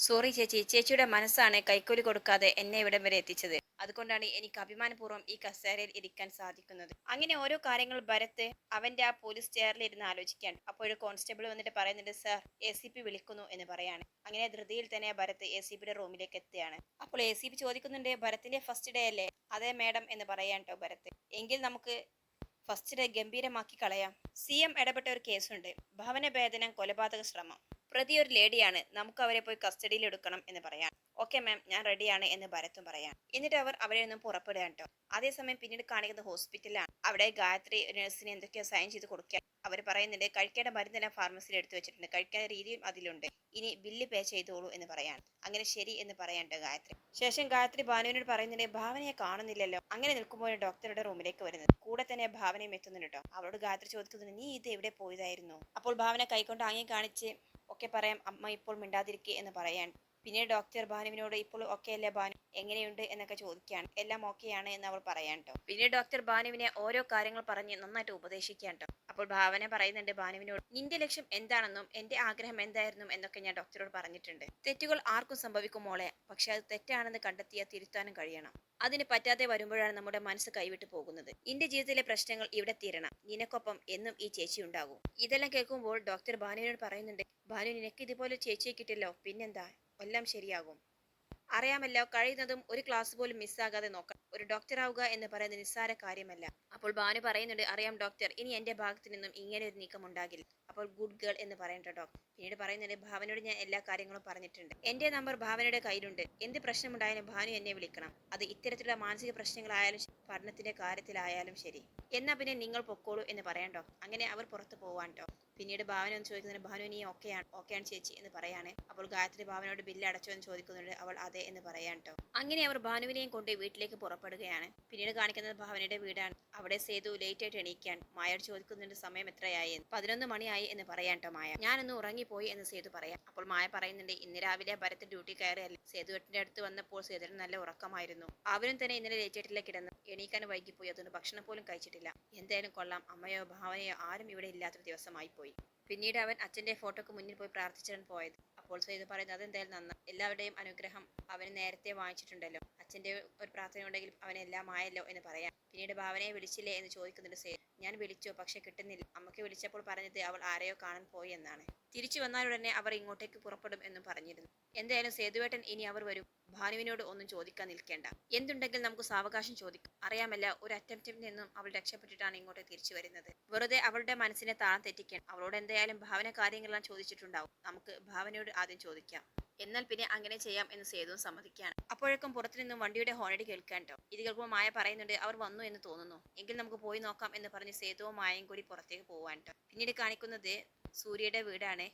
Sorry ചേച്ചി, ചേച്ചിയുടെ മനസ്സാണ് കൈക്കൂലി കൊടുക്കാതെ എന്നെ ഇവിടം വരെ എത്തിച്ചത്. അതുകൊണ്ടാണ് എനിക്ക് അഭിമാനപൂർവ്വം ഈ കസേരയിൽ ഇരിക്കാൻ സാധിക്കുന്നത്. അങ്ങനെ ഓരോ കാര്യങ്ങൾ ഭരത് അവന്റെ ആ പോലീസ് ചെയറിൽ ഇരുന്ന് ആലോചിക്കാൻ. അപ്പോഴൊരു കോൺസ്റ്റബിൾ വന്നിട്ട് പറയുന്നുണ്ട്, സാർ ACP വിളിക്കുന്നു എന്ന് പറയാണ്. അങ്ങനെ ധൃതിയിൽ തന്നെ ഭരത് ACPയുടെ റൂമിലേക്ക് എത്തുകയാണ്. അപ്പോൾ ACP ചോദിക്കുന്നുണ്ട്, ഭരത്തിന്റെ ഫസ്റ്റ് ഡേ അല്ലേ? അതെ മേഡം എന്ന് പറയാൻ കേട്ടോ ഭരത്. എങ്കിൽ നമുക്ക് ഫസ്റ്റ് ഡേ ഗംഭീരമാക്കി കളയാം. CM ഇടപെട്ട ഒരു കേസുണ്ട്, ഭവനഭേദനം കൊലപാതക ശ്രമം. പ്രതി ഒരു ലേഡിയാണ്, നമുക്ക് അവരെ പോയി കസ്റ്റഡിയിൽ എടുക്കണം എന്ന് പറയാം. ഓക്കെ മാം, ഞാൻ റെഡിയാണ് എന്ന് ഭരത്തും പറയാം. എന്നിട്ട് അവർ അവരെ നിന്നും പുറപ്പെടുകയാണ് കേട്ടോ. അതേസമയം പിന്നീട് കാണിക്കുന്നത് ഹോസ്പിറ്റലിലാണ്. അവിടെ ഗായത്രി നഴ്സിന് എന്തൊക്കെയോ സൈൻ ചെയ്ത് കൊടുക്കുക. അവർ പറയുന്നുണ്ട്, കഴിക്കേണ്ട മരുന്നെല്ലാം ഫാർമസിയിൽ എടുത്തു വെച്ചിട്ടുണ്ട്, കഴിക്കേണ്ട രീതിയും അതിലുണ്ട്, ഇനി ബില്ല് പേ ചെയ്തോളൂ എന്ന് പറയാൻ. അങ്ങനെ ശരി എന്ന് പറയാണ്ട് ഗായത്രി. ശേഷം ഗായത്രി ഭാനുവിനോട് പറയുന്നുണ്ട്, ഭാവനയെ കാണുന്നില്ലല്ലോ. അങ്ങനെ നിൽക്കുമ്പോൾ ഡോക്ടറുടെ റൂമിലേക്ക് വരുന്നത്. കൂടെ തന്നെ ഭാവനയും എത്തുന്നുണ്ട് കേട്ടോ. അവളോട് ഗായത്രി ചോദിക്കുന്നുണ്ട്, നീ ഇത് എവിടെ പോയതായിരുന്നു? അപ്പോൾ ഭാവന കൈകൊണ്ട് ആംഗ്യം കാണിച്ച് ഒക്കെ പറയാം, അമ്മ ഇപ്പോൾ മിണ്ടാതിരിക്കുക എന്ന് പറയാൻ. പിന്നീട് ഡോക്ടർ ഭാനുവിനോട് ഇപ്പോൾ ഓക്കെ അല്ലേ ഭാനു, എങ്ങനെയുണ്ട് എന്നൊക്കെ ചോദിക്കുകയാണ്. എല്ലാം ഓക്കെയാണ് എന്ന് അവൾ പറയാൻ കേട്ടോ. പിന്നീട് ഡോക്ടർ ഭാനുവിനെ ഓരോ കാര്യങ്ങൾ പറഞ്ഞ് നന്നായിട്ട് ഉപദേശിക്കാൻ കേട്ടോ. അപ്പോൾ ഭാവന പറയുന്നുണ്ട് ഭാനുവിനോട്, നിന്റെ ലക്ഷ്യം എന്താണെന്നും എന്റെ ആഗ്രഹം എന്തായിരുന്നു എന്നൊക്കെ ഞാൻ ഡോക്ടറോട് പറഞ്ഞിട്ടുണ്ട്. തെറ്റുകൾ ആർക്കും സംഭവിക്കും മോളെ, പക്ഷെ അത് തെറ്റാണെന്ന് കണ്ടെത്തിയാൽ തിരുത്താനും കഴിയണം. അതിന് പറ്റാതെ വരുമ്പോഴാണ് നമ്മുടെ മനസ്സ് കൈവിട്ടു പോകുന്നത്. നിന്റെ ജീവിതത്തിലെ പ്രശ്നങ്ങൾ ഇവിടെ തീരണം, നിനക്കൊപ്പം എന്നും ഈ ചേച്ചി ഉണ്ടാകും. ഇതെല്ലാം കേൾക്കുമ്പോൾ ഡോക്ടർ ഭാനുവിനോട് പറയുന്നുണ്ട്, ഭാനു നിനക്ക് ഇതുപോലെ ചേച്ചിയെ കിട്ടില്ലോ, പിന്നെന്താ, എല്ലാം ശരിയാകും. അറിയാമല്ലോ, കഴിയുന്നതും ഒരു ക്ലാസ് പോലും മിസ്സാകാതെ നോക്കണം. ഒരു ഡോക്ടർ ആവുക എന്ന് പറയുന്നത് നിസ്സാര കാര്യമല്ല. അപ്പോൾ ഭാനു പറയുന്നുണ്ട്, അറിയാം ഡോക്ടർ, ഇനി എന്റെ ഭാഗത്തു നിന്നും ഇങ്ങനെ ഒരു നീക്കം ഉണ്ടാകില്ല. അപ്പോൾ ഗുഡ് ഗേൾ എന്ന് പറയേണ്ട ഡോക്ടർ. പിന്നീട് പറയുന്നുണ്ട്, ഭാവനയോട് ഞാൻ എല്ലാ കാര്യങ്ങളും പറഞ്ഞിട്ടുണ്ട്. എന്റെ നമ്പർ ഭാവനയുടെ കയ്യിലുണ്ട്. എന്ത് പ്രശ്നമുണ്ടായാലും ഭാനു എന്നെ വിളിക്കണം. അത് ഇത്തരത്തിലുള്ള മാനസിക പ്രശ്നങ്ങളായാലും പഠനത്തിന്റെ കാര്യത്തിലായാലും ശരി. എന്നാ പിന്നെ നിങ്ങൾ പൊക്കോളൂ എന്ന് പറയണ്ടോ. അങ്ങനെ അവർ പുറത്തു പോവാണ്ടോ. പിന്നീട് ഭാവന ഒന്ന് ചോദിക്കുന്നുണ്ട്, ഭാനു നീ ഓക്കെയാണ് ചേച്ചി എന്ന് പറയാണ്. അപ്പോൾ ഗായത്രി ഭാവനയോട് ബില്ല് അടച്ചോ എന്ന് ചോദിക്കുന്നുണ്ട്. അവൾ അതെ എന്ന് പറയാൻ കേട്ടോ. അങ്ങനെ അവർ ഭാനുവിനെയും കൊണ്ട് വീട്ടിലേക്ക് പുറപ്പെടുകയാണ്. പിന്നീട് കാണിക്കുന്നത് ഭാവനയുടെ വീടാണ്. അവിടെ സേതു ലേറ്റ് ആയിട്ട് എണീക്കാൻ. മായോട് ചോദിക്കുന്നുണ്ട് സമയം എത്രയായി എന്ന്. 11 മണിയായി എന്ന് പറയാൻ കേട്ടോ മായ. ഞാനൊന്ന് ഉറങ്ങിപ്പോയി എന്ന് സേതു പറയാം. അപ്പോൾ മായ പറയുന്നുണ്ട്, ഇന്ന് രാവിലെ ഭരത് ഡ്യൂട്ടി കയറിയല്ലേ, സേതുവേട്ടന്റെ അടുത്ത് വന്നപ്പോൾ സേതുവിന് നല്ല ഉറക്കമായിരുന്നു. അവനും തന്നെ ഇന്നലെ ലേറ്റ് ആയിട്ടില്ല കിടന്ന്, എണീക്കാൻ വൈകിപ്പോയി, അതുകൊണ്ട് ഭക്ഷണം പോലും കഴിച്ചിട്ടില്ല. എന്തായാലും കൊള്ളാം, അമ്മയോ ഭാവനയോ ആരും ഇവിടെ ഇല്ലാത്തൊരു ദിവസമായി പോയി. പിന്നീട് അവൻ അച്ഛന്റെ ഫോട്ടോക്ക് മുന്നിൽ പോയി പ്രാർത്ഥിച്ചാണ് പോയത്. അപ്പോൾ സേതു പറയുന്നത്, അതെന്തായാലും നന്ന, എല്ലാവരുടെയും അനുഗ്രഹം അവന് നേരത്തെ വാങ്ങിച്ചിട്ടുണ്ടല്ലോ, അച്ഛന്റെ ഒരു പ്രാർത്ഥന ഉണ്ടെങ്കിൽ അവനെല്ലാം ആയല്ലോ എന്ന് പറയാം. പിന്നീട് ഭാവനയെ വിളിച്ചില്ലേ എന്ന് ചോദിക്കുന്നുണ്ട് സേതു. ഞാൻ വിളിച്ചു, പക്ഷെ കിട്ടുന്നില്ല. അമ്മയ്ക്ക് വിളിച്ചപ്പോൾ പറഞ്ഞത് അവൾ ആരെയോ കാണാൻ പോയി എന്നാണ്. തിരിച്ചു വന്നാലുടനെ അവർ ഇങ്ങോട്ടേക്ക് പുറപ്പെടും എന്നും പറഞ്ഞിരുന്നു. എന്തായാലും സേതുവേട്ടൻ ഇനി അവർ വരും. ഭാനുവിനോട് ഒന്നും ചോദിക്കാൻ നിൽക്കേണ്ട, എന്തുണ്ടെങ്കിൽ നമുക്ക് സാവകാശം ചോദിക്കാം. അറിയാമല്ല, ഒരു അറ്റംപ്റ്റിൽ നിന്നും അവൾ രക്ഷപ്പെട്ടിട്ടാണ് ഇങ്ങോട്ട് തിരിച്ചു വരുന്നത്. വെറുതെ അവളുടെ മനസ്സിനെ താളം തെറ്റിക്കാൻ. അവളോട് എന്തായാലും ഭാവന കാര്യങ്ങളെല്ലാം ചോദിച്ചിട്ടുണ്ടാവും. നമുക്ക് ഭാവനയോട് ആദ്യം ചോദിക്കാം, എന്നാൽ പിന്നെ അങ്ങനെ ചെയ്യാം എന്ന് സേതുവും സമ്മതിക്കുകയാണ്. അപ്പോഴേക്കും പുറത്തു നിന്നും വണ്ടിയുടെ ഹോണടി കേൾക്കാൻ കേട്ടോ. ഇത് കേൾക്കുമ്പോൾ മായ പറയുന്നുണ്ട്, അവർ വന്നു എന്ന് തോന്നുന്നു, എങ്കിൽ നമുക്ക് പോയി നോക്കാം എന്ന് പറഞ്ഞ് സേതുവും മായയും കൂടി പുറത്തേക്ക് പോവാൻ കേട്ടോ. പിന്നീട് കാണിക്കുന്നത് സൂര്യയുടെ വീടാണ്.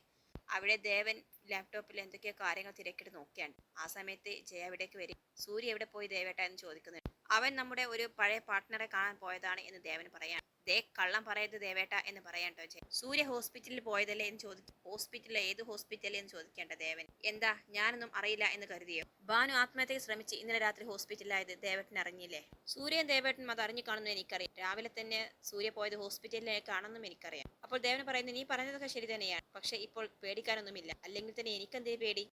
അവിടെ ദേവൻ ലാപ്ടോപ്പിൽ എന്തൊക്കെയോ കാര്യങ്ങൾ തിരക്കിട്ട് നോക്കിയാണ്. ആ സമയത്ത് ജയ അവിടേക്ക് വരും. സൂര്യ എവിടെ പോയി ദേവേട്ട എന്ന് ചോദിക്കുന്നുണ്ട്. അവൻ നമ്മുടെ ഒരു പഴയ പാർട്ട്ണറെ കാണാൻ പോയതാണ് എന്ന് ദേവൻ പറയാൻ. ദേ കള്ളം പറയരുത് ദേവേട്ട എന്ന് പറയാട്ടോ ജയ. സൂര്യ ഹോസ്പിറ്റലിൽ പോയതല്ലേ എന്ന് ചോദിക്കും. ഹോസ്പിറ്റലിലെ ഏത് ഹോസ്പിറ്റലിൽ എന്ന് ചോദിക്കേണ്ട ദേവൻ. എന്താ ഞാനൊന്നും അറിയില്ല എന്ന് കരുതിയോ? ഭാനു ആത്മഹത്യക്ക് ശ്രമിച്ച് ഇന്നലെ രാത്രി ഹോസ്പിറ്റലിലായത് ദേവേട്ടൻ അറിഞ്ഞില്ലേ? സൂര്യൻ ദേവേട്ടനും അത് അറിഞ്ഞു കാണുന്നു എനിക്കറിയാം. രാവിലെ തന്നെ സൂര്യ പോയത് ഹോസ്പിറ്റലിലേക്കാണെന്നും എനിക്കറിയാം. അപ്പോൾ ദേവൻ പറയുന്നത്, നീ പറഞ്ഞതൊക്കെ ശരി തന്നെയാണ്, പക്ഷെ ഇപ്പോൾ പേടിക്കാനൊന്നുമില്ല. അല്ലെങ്കിൽ തന്നെ എനിക്കെന്തേ പേടി?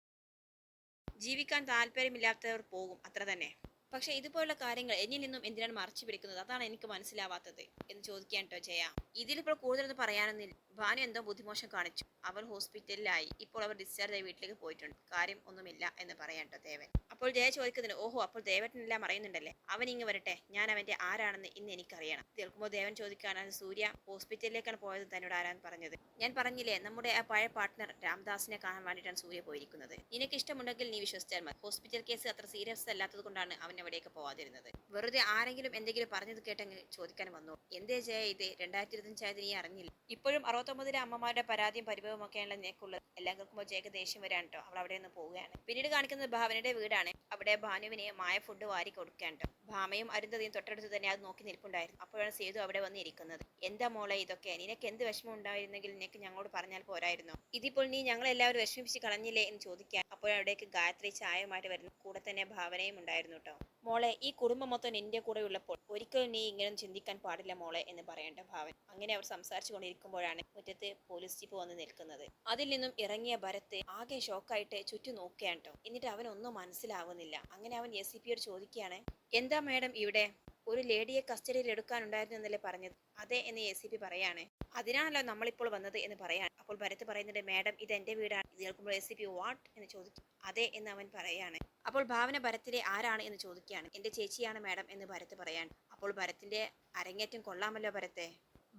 ജീവിക്കാൻ താല്പര്യമില്ലാത്തവർ പോകും, അത്ര തന്നെ. പക്ഷെ ഇതുപോലുള്ള കാര്യങ്ങൾ എന്നിൽ നിന്നും എന്തിനാണ് മറച്ചു പിടിക്കുന്നത്? അതാണ് എനിക്ക് മനസ്സിലാവാത്തത് എന്ന് ചോദിക്കാൻ കേട്ടോ ജയ. ഇതിലിപ്പോൾ കൂടുതലൊന്നും പറയാനൊന്നുമില്ല. ഭാനു എന്തോ ബുദ്ധിമോശം കാണിച്ചു, അവൾ ഹോസ്പിറ്റലിലായി, ഇപ്പോൾ അവർ ഡിസ്ചാർജ് ആയി വീട്ടിലേക്ക് പോയിട്ടുണ്ട്, കാര്യം ഒന്നുമില്ല എന്ന് പറയാൻ കേട്ടോ ദേവൻ. അപ്പോൾ ജയ ചോദിക്കുന്നുണ്ട്, ഓഹോ, അപ്പോൾ ദേവനെല്ലാം അറിയുന്നുണ്ടല്ലേ? അവൻ ഇങ്ങ് വരട്ടെ, ഞാൻ അവന്റെ ആരാണെന്ന് ഇന്ന് എനിക്കറിയണം. കേൾക്കുമ്പോൾ ദേവൻ ചോദിക്കാനാണ്, സൂര്യ ഹോസ്പിറ്റലിലേക്കാണ് പോയത്, തന്നോട് ആരാന്ന് പറഞ്ഞത്? ഞാൻ പറഞ്ഞില്ലേ, നമ്മുടെ ആ പഴയ പാർട്ട്ണർ രാംദാസിനെ കാണാൻ വേണ്ടിയിട്ടാണ് സൂര്യ പോയിരിക്കുന്നത്. നിനക്ക് ഇഷ്ടമുണ്ടെങ്കിൽ നീ വിശ്വസിച്ചാൽ മതി. ഹോസ്പിറ്റൽ കേസ് അത്ര സീരിയസ് അല്ലാത്തത് കൊണ്ടാണ് അവൻ അവിടേക്ക് പോവാതിരുന്നത്. വെറുതെ ആരെങ്കിലും എന്തെങ്കിലും പറഞ്ഞത് കേട്ടെങ്കിൽ ചോദിക്കാൻ വന്നു. എന്തേ ജയ ഇത് 2025 നീ അറിഞ്ഞില്ല? ഇപ്പോഴും 69 അമ്മമാരുടെ പരാതിയും പരിഭവം ഒക്കെയാണ് നിനക്കുള്ളത്. എല്ലാം കേൾക്കുമ്പോൾ ജയക്ക് ദേഷ്യം വരാൻ കേട്ടോ. അവൾ അവിടെ നിന്ന് പോവുകയാണ്. പിന്നീട് കാണിക്കുന്നത് ഭാവനയുടെ വീടാണ്. അവിടെ ഭാനുവിനെ മായ ഫുഡ് വാരി കൊടുക്കാൻ കേട്ടോ. ഭാമയും അരുന്ധതിയും തൊട്ടടുത്ത് തന്നെ അത് നോക്കി നിൽപ്പുണ്ടായിരുന്നു. അപ്പോഴാണ് സേതു അവിടെ വന്നിരിക്കുന്നത്. എന്താ മോളെ ഇതൊക്കെ? നിനക്ക് എന്ത് വിഷമം ഉണ്ടായിരുന്നെങ്കിൽ നിനക്ക് ഞങ്ങളോട് പറഞ്ഞാൽ പോരായിരുന്നോ? ഇതിപ്പോൾ നീ ഞങ്ങളെല്ലാവരും വിഷമിപ്പിച്ച് കളഞ്ഞില്ലേ എന്ന് ചോദിക്കാൻ. അപ്പോഴവിടേക്ക് ഗായത്രി ചായയുമായിട്ട് വരുന്നു. കൂടെ തന്നെ ഭാവനയും ഉണ്ടായിരുന്നു കേട്ടോ. മോളെ, ഈ കുടുംബം മൊത്തം നിന്റെ കൂടെ ഉള്ളപ്പോൾ ഒരിക്കലും നീ ഇങ്ങനെ ചിന്തിക്കാൻ പാടില്ല മോളെ എന്ന് പറയേണ്ട ഭാവൻ. അങ്ങനെ അവർ സംസാരിച്ചു കൊണ്ടിരിക്കുമ്പോഴാണ് മുറ്റത്ത് പോലീസ് ജീപ്പ് വന്ന് നിൽക്കുന്നത്. അതിൽ നിന്നും ഇറങ്ങിയ ഭരത് ആകെ ഷോക്കായിട്ട് ചുറ്റും നോക്കുകയാണ് ട്ടോ. എന്നിട്ട് അവനൊന്നും മനസ്സിലാവുന്നില്ല. അങ്ങനെ അവൻ ACPയോട് ചോദിക്കുകയാണ്, എന്താ മാഡം ഇവിടെ? ഒരു ലേഡിയെ കസ്റ്റഡിയിൽ എടുക്കാനുണ്ടായിരുന്നു എന്നല്ലേ പറഞ്ഞത്? അതെ എന്ന് ACP പറയാണ്. അതിനാണല്ലോ നമ്മളിപ്പോൾ വന്നത് എന്ന് പറയാണ്. അപ്പോൾ ഭരത് പറയുന്നുണ്ട്, മാഡം ഇത് എന്റെ വീടാണ്. ഇത് കേൾക്കുമ്പോൾ ACP വാട്ട് എന്ന് ചോദിക്കും. അതെ എന്ന് അവൻ പറയാണ്. അപ്പോൾ ഭാവന ഭരത്തിലെ ആരാണ് എന്ന് ചോദിക്കുകയാണ്. എന്റെ ചേച്ചിയാണ് മാഡം എന്ന് ഭരത് പറയാണ്. അപ്പോൾ ഭരത്തിന്റെ അരങ്ങേറ്റം കൊള്ളാമല്ലോ ഭരത്തെ.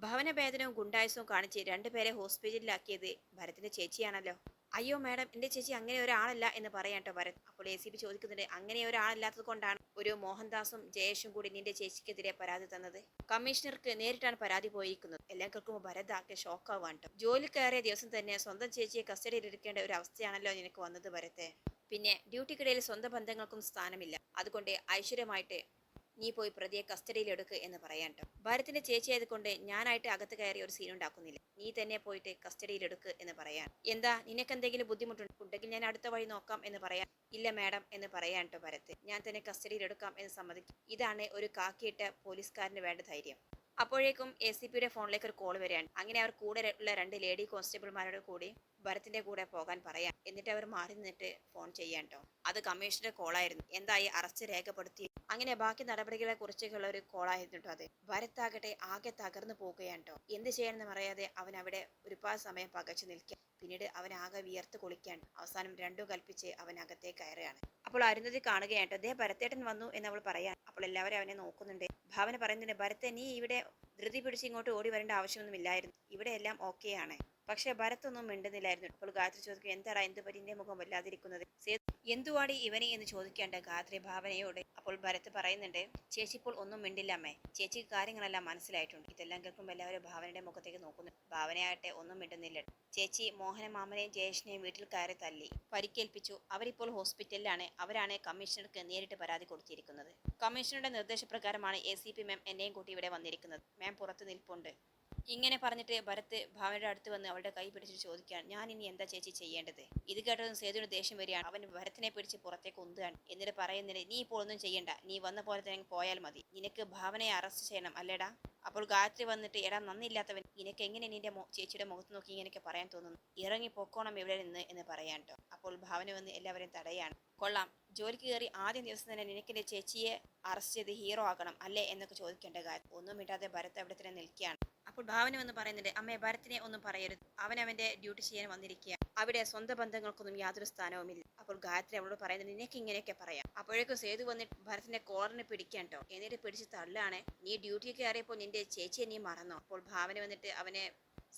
ഭവന ഭേദനവും ഗുണ്ടായുസവും കാണിച്ച് രണ്ടുപേരെ ഹോസ്പിറ്റലിലാക്കിയത് ഭരത്തിന്റെ ചേച്ചിയാണല്ലോ. അയ്യോ മാഡം, എന്റെ ചേച്ചി അങ്ങനെ ഒരാളല്ല എന്ന് പറയാട്ടോ ഭരത്. അപ്പോൾ ACP ചോദിക്കുന്നുണ്ട്, അങ്ങനെ ഒരാളല്ലാത്തത് കൊണ്ടാണ് ഒരു മോഹൻദാസും ജയേഷും കൂടി നിന്റെ ചേച്ചിക്കെതിരെ പരാതി തന്നത്. കമ്മീഷണർക്ക് നേരിട്ടാണ് പരാതി പോയിരിക്കുന്നത്. എല്ലാം കേൾക്കുമ്പോൾ ഭരത് ആകെ ഷോക്കാവാണ് ട്ടോ. ജോലി കയറിയ ദിവസം തന്നെ സ്വന്തം ചേച്ചിയെ കസ്റ്റഡിയിൽ എടുക്കേണ്ട ഒരു അവസ്ഥയാണല്ലോ നിനക്ക് വന്നത് ഭരത്തെ. പിന്നെ ഡ്യൂട്ടിക്കിടയിൽ സ്വന്തം ബന്ധങ്ങൾക്കും സ്ഥാനമില്ല. അതുകൊണ്ട് ഐശ്വര്യമായിട്ട് നീ പോയി പ്രതിയെ കസ്റ്റഡിയിൽ എടുക്ക് എന്ന് പറയാൻ ട്ടോ. ഭരത്തിന്റെ ചേച്ചി ആയതുകൊണ്ട് ഞാനായിട്ട് അകത്ത് കയറി ഒരു സീൻ ഉണ്ടാക്കുന്നില്ല. നീ തന്നെ പോയിട്ട് കസ്റ്റഡിയിൽ എടുക്ക് എന്ന് പറയാൻ. എന്താ, നിനക്ക് എന്തെങ്കിലും ബുദ്ധിമുട്ടുണ്ടെങ്കിൽ ഞാൻ അടുത്ത വഴി നോക്കാം എന്ന് പറയാൻ. ഇല്ല മാഡം എന്ന് പറയാൻ ട്ടോ ഭരത്. ഞാൻ തന്നെ കസ്റ്റഡിയിൽ എടുക്കാം എന്ന് സമ്മതിക്കും. ഇതാണ് ഒരു കാക്കിയിട്ട പോലീസുകാരന് വേണ്ട ധൈര്യം. അപ്പോഴേക്കും ACPയുടെ ഫോണിലേക്ക് ഒരു കോൾ വരികയാണ്. അങ്ങനെ അവർ കൂടെ ഉള്ള 2 ലേഡി കോൺസ്റ്റബിൾമാരോട് കൂടി ഭരത്തിന്റെ കൂടെ പോകാൻ പറയാം. എന്നിട്ട് അവർ മാറി നിന്നിട്ട് ഫോൺ ചെയ്യാൻ ട്ടോ. അത് കമ്മീഷണറുടെ കോളായിരുന്നു. എന്തായി, അറസ്റ്റ് രേഖപ്പെടുത്തി? അങ്ങനെ ബാക്കി നടപടികളെ കുറിച്ചുള്ള ഒരു കോളായിരുന്നു ട്ടോ അത്. ഭരത് ആകട്ടെ ആകെ തകർന്നു പോവുകയാണ് ട്ടോ. എന്ത് ചെയ്യണമെന്ന് അറിയാതെ അവൻ അവിടെ ഒരുപാട് സമയം പകച്ചു നിൽക്കുക. പിന്നീട് അവൻ ആകെ വിയർത്ത് കുളിക്കാൻ. അവസാനം രണ്ടും കൽപ്പിച്ച് അവൻ അകത്തേക്ക് കയറുകയാണ്. അപ്പോൾ അരുന്ധതി കാണുകയാണ് ട്ടോ. ദേ ഭരത്തേട്ടൻ വന്നു എന്ന് അവൾ പറയാൻ. അപ്പോൾ എല്ലാവരും അവനെ നോക്കുന്നുണ്ട്. ഭാവന പറയുന്നുണ്ട്, ഭരത്തെ നീ ഇവിടെ ധൃതി പിടിച്ച് ഇങ്ങോട്ട് ഓടി വരേണ്ട ആവശ്യമൊന്നുമില്ലായിരുന്നു. ഇവിടെ എല്ലാം ഓക്കെയാണ്. പക്ഷെ ഭരത് ഒന്നും മിണ്ടുന്നില്ലായിരുന്നു. അപ്പോൾ ഗായത്രി ചോദിക്കും, എന്താടാ എന്ത് പറ്റിന്റെ മുഖം വല്ലാതിരിക്കുന്നത്? എന്തുവാടി ഇവനെ എന്ന് ചോദിക്കേണ്ട ഗായത്രി ഭാവനയോട്. അപ്പോൾ ഭരത് പറയുന്നുണ്ട്, ചേച്ചി ഇപ്പോൾ ഒന്നും മിണ്ടില്ല അമ്മേ. ചേച്ചിക്ക് കാര്യങ്ങളെല്ലാം മനസ്സിലായിട്ടുണ്ട്. ഇതെല്ലാം കേൾക്കുമ്പോൾ എല്ലാവരും ഭാവനയുടെ മുഖത്തേക്ക് നോക്കുന്നു. ഭാവനയാകട്ടെ ഒന്നും മിണ്ടുന്നില്ല. ചേച്ചി മോഹനമാമനെയും ജയേഷിനെയും വീട്ടിൽ കയറി തല്ലി പരിക്കേൽപ്പിച്ചു. അവരിപ്പോൾ ഹോസ്പിറ്റലിലാണ്. അവരാണ് കമ്മീഷണർക്ക് നേരിട്ട് പരാതി കൊടുത്തിരിക്കുന്നത്. കമ്മീഷണറുടെ നിർദ്ദേശപ്രകാരമാണ് ACP മാം എന്നെയും കൂട്ടി ഇവിടെ വന്നിരിക്കുന്നത്. മാം പുറത്ത് നിൽപ്പുണ്ട്. ഇങ്ങനെ പറഞ്ഞിട്ട് ഭരത് ഭാവനയുടെ അടുത്ത് വന്ന് അവളുടെ കൈ പിടിച്ചിട്ട് ചോദിക്കാൻ, ഞാൻ ഇനി എന്താ ചേച്ചി ചെയ്യേണ്ടത്? ഇത് കേട്ടതും സേതുവിന് ദേഷ്യം വരികയാണ്. അവൻ ഭരത്തിനെ പിടിച്ച് പുറത്തേക്ക് ഉന്തുകയാണ്. എന്നിട്ട് പറയുന്നില്ല, നീ ഇപ്പോൾ ഒന്നും ചെയ്യണ്ട. നീ വന്ന പോലെ തന്നെ പോയാൽ മതി. നിനക്ക് ഭാവനയെ അറസ്റ്റ് ചെയ്യണം അല്ലേടാ? അപ്പോൾ ഗായത്രി വന്നിട്ട്, എടാ നന്ദിയില്ലാത്തവൻ, നിനക്ക് എങ്ങനെ നിന്റെ ചേച്ചിയുടെ മുഖത്ത് നോക്കി ഇങ്ങനെയൊക്കെ പറയാൻ തോന്നുന്നു? ഇറങ്ങി പൊക്കോണം ഇവിടെ നിന്ന് എന്ന് പറയാൻ ട്ടോ. അപ്പോൾ ഭാവന വന്ന് എല്ലാവരെയും തടയാണ്. കൊള്ളാം, ജോലിക്ക് കയറി ആദ്യം ദിവസം തന്നെ നിനക്ക് എന്റെ ചേച്ചിയെ അറസ്റ്റ് ചെയ്ത് ഹീറോ ആക്കണം അല്ലേ എന്നൊക്കെ ചോദിക്കേണ്ട കാര്യം. ഒന്നും ഇടാതെ ഭരത് അവിടെ തന്നെ നിൽക്കുകയാണ്. അപ്പോൾ ഭാവന വന്ന് പറയുന്നുണ്ട്, അമ്മേ ഭരത്തിനെ ഒന്നും പറയരുത്. അവൻ അവന്റെ ഡ്യൂട്ടി ചെയ്യാൻ വന്നിരിക്കുക. അവിടെ സ്വന്തം ബന്ധങ്ങൾക്കൊന്നും യാതൊരു സ്ഥാനവുമില്ല. അപ്പോൾ ഗായത്രി അവളോട് പറയുന്നത്, നിനക്ക് ഇങ്ങനെയൊക്കെ പറയാം. അപ്പോഴേക്കും സേതു വന്നിട്ട് ഭരത്തിന്റെ കോളറിനെ പിടിക്കാൻ ട്ടോ. എന്നിട്ട് പിടിച്ച് തള്ളാണ്. നീ ഡ്യൂട്ടിക്ക് കയറിയപ്പോൾ നിന്റെ ചേച്ചിയെ നീ മറന്നോ? അപ്പോൾ ഭാവന വന്നിട്ട് അവനെ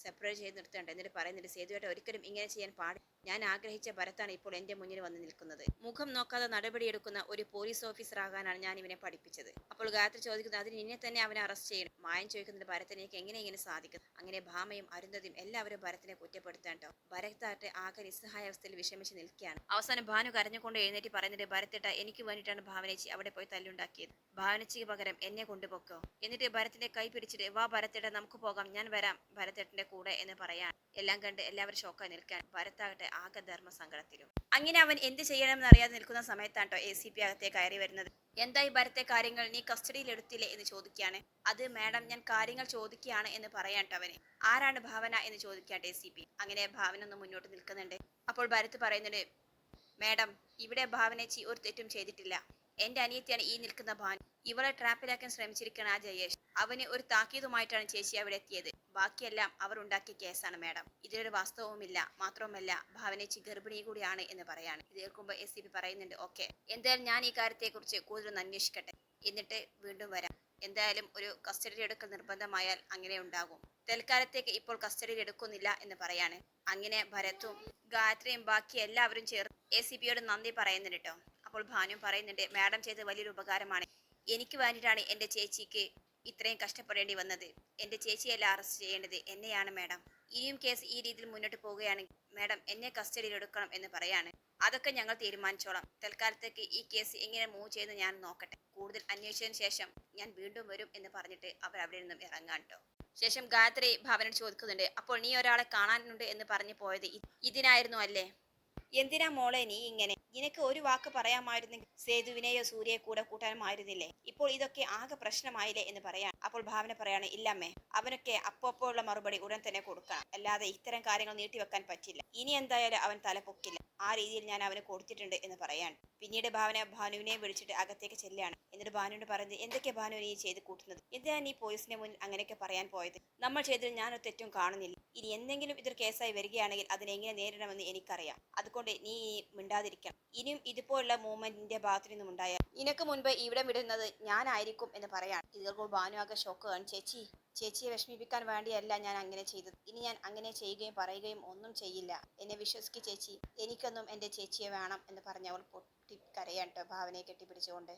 സെപ്പറേറ്റ് ചെയ്ത് നിർത്തുന്നുണ്ട്. എന്നിട്ട് പറയുന്നുണ്ട്, സേതുവേട്ട ഒരിക്കലും ഇങ്ങനെ ചെയ്യാൻ പാടില്ല. ഞാൻ ആഗ്രഹിച്ച ഭരത്താണ് ഇപ്പോൾ എന്റെ മുന്നിൽ വന്ന് നിൽക്കുന്നത്. മുഖം നോക്കാതെ നടപടിയെടുക്കുന്ന ഒരു പോലീസ് ഓഫീസർ ആകാനാണ് ഞാൻ ഇവനെ പഠിപ്പിച്ചത്. അപ്പോൾ ഗായത്രി ചോദിക്കുന്നത്, അതിന് നിന്നെ തന്നെ അവനെ അറസ്റ്റ് ചെയ്യണം. മായൻ ചോദിക്കുന്നുണ്ട്, ഭരത്തിനെ എങ്ങനെ ഇങ്ങനെ സാധിക്കും? അങ്ങനെ ഭാമയും അരുന്ധതിയും എല്ലാവരും ഭരത്തിനെ കുറ്റപ്പെടുത്താൻ ട്ടോ. ഭരത്തായിട്ട് ആകെ നിസ്സഹായ അവസ്ഥയിൽ വിഷമിച്ച് നിൽക്കുകയാണ്. അവസാനം ഭാനു കരഞ്ഞുകൊണ്ട് എഴുന്നേറ്റ് പറയുന്നുണ്ട്, ഭരത്തേട്ട എനിക്ക് വേണ്ടിയിട്ടാണ് ഭാവനേച്ചി അവിടെ പോയി തല്ലുണ്ടാക്കിയത്. ഭാവനച്ചിക്ക് പകരം എന്നെ കൊണ്ടുപോക്കോ. എന്നിട്ട് ഭരത്തിന്റെ കൈ പിടിച്ചിട്ട്, വാ ഭരത്തേട്ട നമുക്ക് പോകാം, ഞാൻ വരാം ഭരത്തേട്ടന്റെ കൂടെ എന്ന് പറയാൻ. എല്ലാം കണ്ട് എല്ലാവരും ഷോക്കായി നിൽക്കാൻ. ഭരത്താകട്ടെ ആകെ ധർമ്മസങ്കടത്തിലും. അങ്ങനെ അവൻ എന്ത് ചെയ്യണമെന്ന് അറിയാതെ നിൽക്കുന്ന സമയത്താട്ടോ ACP അകത്തെ കയറി വരുന്നത്. എന്തായി ഭരത്തെ കാര്യങ്ങൾ, നീ കസ്റ്റഡിയിൽ എടുത്തില്ലേ എന്ന് ചോദിക്കുകയാണ്. അത് മാഡം, ഞാൻ കാര്യങ്ങൾ ചോദിക്കുകയാണ് എന്ന് പറയാട്ടോ അവന്. ആരാണ് ഭാവന എന്ന് ചോദിക്കാട്ടെ ACP. അങ്ങനെ ഭാവന ഒന്ന് മുന്നോട്ട് നിൽക്കുന്നുണ്ട്. അപ്പോൾ ഭരത് പറയുന്നുണ്ട്, മാഡം ഇവിടെ ഭാവനേച്ചി ഒരു തെറ്റും ചെയ്തിട്ടില്ല. എന്റെ അനിയത്തിയാണ് ഈ നിൽക്കുന്ന ഭാനു. ഇവളെ ട്രാപ്പിലാക്കാൻ ശ്രമിച്ചിരിക്കുന്ന ആ ജയേഷ്. അവന് ഒരു താക്കീതുമായിട്ടാണ് ചേച്ചി അവിടെ എത്തിയത്. ബാക്കിയെല്ലാം അവർ ഉണ്ടാക്കിയ കേസാണ് മാഡം. ഇതിലൊരു വാസ്തവവുമില്ല. മാത്രവുമല്ല ഭാവനേച്ചി ഗർഭിണി കൂടിയാണ് എന്ന് പറയാണ്. ഇത് കേൾക്കുമ്പോൾ ACP പറയുന്നുണ്ട്, ഓക്കെ, എന്തായാലും ഞാൻ ഈ കാര്യത്തെക്കുറിച്ച് കൂടുതലൊന്ന് അന്വേഷിക്കട്ടെ. എന്നിട്ട് വീണ്ടും വരാം. എന്തായാലും ഒരു കസ്റ്റഡി എടുക്കൽ നിർബന്ധമായാൽ അങ്ങനെ ഉണ്ടാകും. തൽക്കാലത്തേക്ക് ഇപ്പോൾ കസ്റ്റഡിയിൽ എടുക്കുന്നില്ല എന്ന് പറയാണ്. അങ്ങനെ ഭരത്തും ഗായത്രിയും ബാക്കി എല്ലാവരും ചേർന്ന് ACPയോട് നന്ദി പറയുന്നുണ്ട് കേട്ടോ. അപ്പോൾ ഭാനു പറയുന്നുണ്ട്, മാഡം ചെയ്ത വലിയൊരു ഉപകാരമാണ്. എനിക്ക് വേണ്ടിയിട്ടാണ് എൻ്റെ ചേച്ചിക്ക് ഇത്രയും കഷ്ടപ്പെടേണ്ടി വന്നത്. എൻ്റെ ചേച്ചിയല്ല അറസ്റ്റ് ചെയ്യേണ്ടത്, എന്നെയാണ് മാഡം. ഇനിയും കേസ് ഈ രീതിയിൽ മുന്നോട്ട് പോവുകയാണെങ്കിൽ മാഡം എന്നെ കസ്റ്റഡിയിൽ എടുക്കണം എന്ന് പറയാണ്. അതൊക്കെ ഞങ്ങൾ തീരുമാനിച്ചോളാം. തൽക്കാലത്തേക്ക് ഈ കേസ് എങ്ങനെ മൂവ് ചെയ്യുന്നു ഞാൻ നോക്കട്ടെ. കൂടുതൽ അന്വേഷിച്ചതിന് ശേഷം ഞാൻ വീണ്ടും വരും എന്ന് പറഞ്ഞിട്ട് അവർ അവിടെ നിന്നും ഇറങ്ങാൻ ട്ടോ. ശേഷം ഗായത്രി ഭാവനോട് ചോദിക്കുന്നുണ്ട്, അപ്പോൾ നീ ഒരാളെ കാണാനുണ്ട് എന്ന് പറഞ്ഞു പോയത് ഇതിനായിരുന്നു അല്ലേ? എന്തിനാ മോളെ നീ ഇങ്ങനെ? നിനക്ക് ഒരു വാക്ക് പറയാമായിരുന്നെങ്കിൽ സേതുവിനെയോ സൂര്യയെ കൂടെ കൂട്ടാനുമായിരുന്നില്ലേ? ഇപ്പോൾ ഇതൊക്കെ ആകെ പ്രശ്നമായില്ലേ എന്ന് പറയാൻ. അപ്പോൾ ഭാവന പറയാണ്, ഇല്ലമ്മേ, അവനൊക്കെ അപ്പോഴുള്ള മറുപടി ഉടൻ തന്നെ കൊടുക്കണം. അല്ലാതെ ഇത്തരം കാര്യങ്ങൾ നീട്ടിവെക്കാൻ പറ്റില്ല. ഇനി എന്തായാലും അവൻ തല പൊക്കില്ല. ആ രീതിയിൽ ഞാൻ അവന് കൊടുത്തിട്ടുണ്ട് എന്ന് പറയാൻ. പിന്നീട് ഭാവന ഭാനുവിനെ വിളിച്ചിട്ട് അകത്തേക്ക് ചെല്ലുകയാണ്. എന്നിട്ട് ഭാനുവിനോട് പറഞ്ഞ്, എന്തൊക്കെ ഭാനു നീ ചെയ്ത് കൂട്ടുന്നത്? എന്തിനാ നീ പോലീസിന്റെ മുന്നിൽ അങ്ങനെയൊക്കെ പറയാൻ പോയത്? നമ്മൾ ചെയ്തതിൽ ഞാനൊരു തെറ്റും കാണുന്നില്ല. ഇനി എന്തെങ്കിലും ഇതൊരു കേസായി വരികയാണെങ്കിൽ അതിനെങ്ങനെ നേരിടണമെന്ന് എനിക്കറിയാം. അതുകൊണ്ട് നീ മിണ്ടാതിരിക്കണം. ഇനിയും ഇതുപോലുള്ള മൂവ്മെന്റ് നിന്റെ ഭാഗത്തു നിന്നും ഉണ്ടായാൽ നിനക്ക് മുൻപ് ഇവിടെ വിടുന്നത് ഞാനായിരിക്കും എന്ന് പറയാണ്. ഇതിപ്പോൾ ഭാനു ആകെ ഷോക്കാണ്. ചേച്ചിയെ വിഷമിപ്പിക്കാൻ വേണ്ടിയല്ല ഞാൻ അങ്ങനെ ചെയ്തത്. ഇനി ഞാൻ അങ്ങനെ ചെയ്യുകയും പറയുകയും ഒന്നും ചെയ്യില്ല. എന്നെ വിശ്വസിക്ക് ചേച്ചി. എനിക്കൊന്നും എൻ്റെ ചേച്ചിയെ വേണം എന്ന് പറഞ്ഞ് അവൾ പൊട്ടിക്കരയാണ് ട്ടോ ഭാവനയെ കെട്ടിപ്പിടിച്ചുകൊണ്ട്.